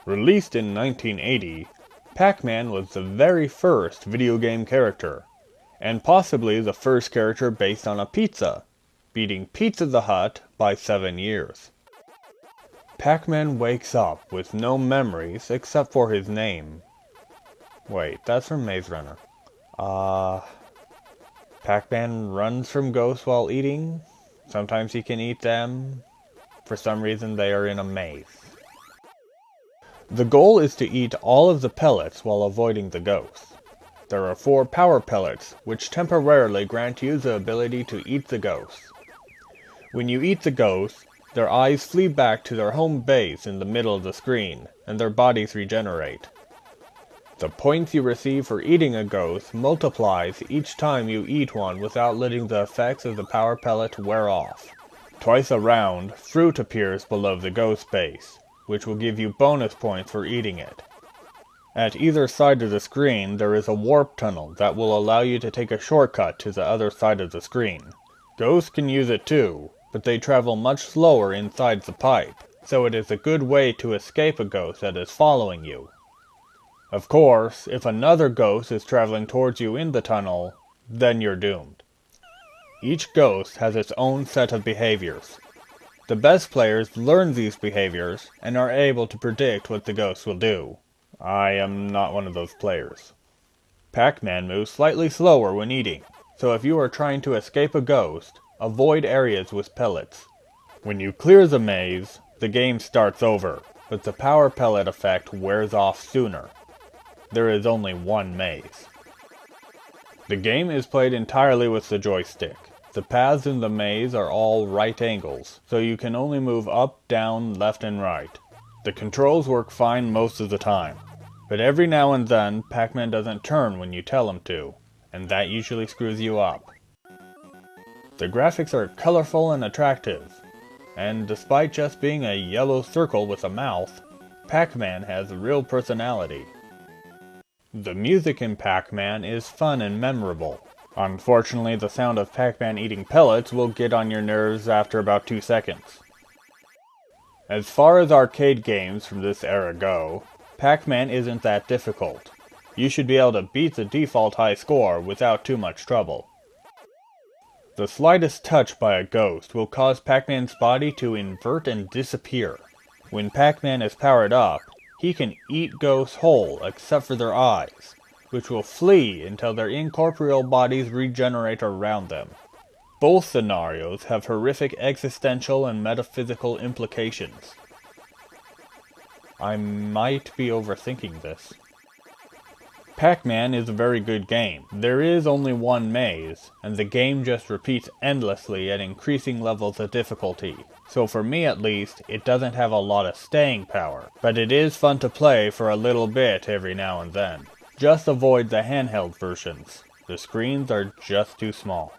Released in 1980, Pac-Man was the very first video game character, and possibly the first character based on a pizza, beating Pizza the Hut by 7 years. Pac-Man wakes up with no memories except for his name. Wait, that's from Maze Runner. Pac-Man runs from ghosts while eating. Sometimes he can eat them. For some reason they are in a maze. The goal is to eat all of the pellets while avoiding the ghosts. There are 4 power pellets, which temporarily grant you the ability to eat the ghosts. When you eat the ghosts, their eyes flee back to their home base in the middle of the screen, and their bodies regenerate. The points you receive for eating a ghost multiplies each time you eat one without letting the effects of the power pellet wear off. Twice a round, fruit appears below the ghost base, which will give you bonus points for eating it. At either side of the screen there is a warp tunnel that will allow you to take a shortcut to the other side of the screen. Ghosts can use it too, but they travel much slower inside the pipe, so it is a good way to escape a ghost that is following you. Of course, if another ghost is traveling towards you in the tunnel, then you're doomed. Each ghost has its own set of behaviors. The best players learn these behaviors and are able to predict what the ghosts will do. I am not one of those players. Pac-Man moves slightly slower when eating, so if you are trying to escape a ghost, avoid areas with pellets. When you clear the maze, the game starts over, but the power pellet effect wears off sooner. There is only one maze. The game is played entirely with the joystick. The paths in the maze are all right angles, so you can only move up, down, left, and right. The controls work fine most of the time, but every now and then Pac-Man doesn't turn when you tell him to, and that usually screws you up. The graphics are colorful and attractive, and despite just being a yellow circle with a mouth, Pac-Man has real personality. The music in Pac-Man is fun and memorable. Unfortunately, the sound of Pac-Man eating pellets will get on your nerves after about 2 seconds. As far as arcade games from this era go, Pac-Man isn't that difficult. You should be able to beat the default high score without too much trouble. The slightest touch by a ghost will cause Pac-Man's body to invert and disappear. When Pac-Man is powered up, he can eat ghosts whole except for their eyes, which will flee until their incorporeal bodies regenerate around them. Both scenarios have horrific existential and metaphysical implications. I might be overthinking this. Pac-Man is a very good game. There is only one maze, and the game just repeats endlessly at increasing levels of difficulty. So for me at least, it doesn't have a lot of staying power, but it is fun to play for a little bit every now and then. Just avoid the handheld versions. The screens are just too small.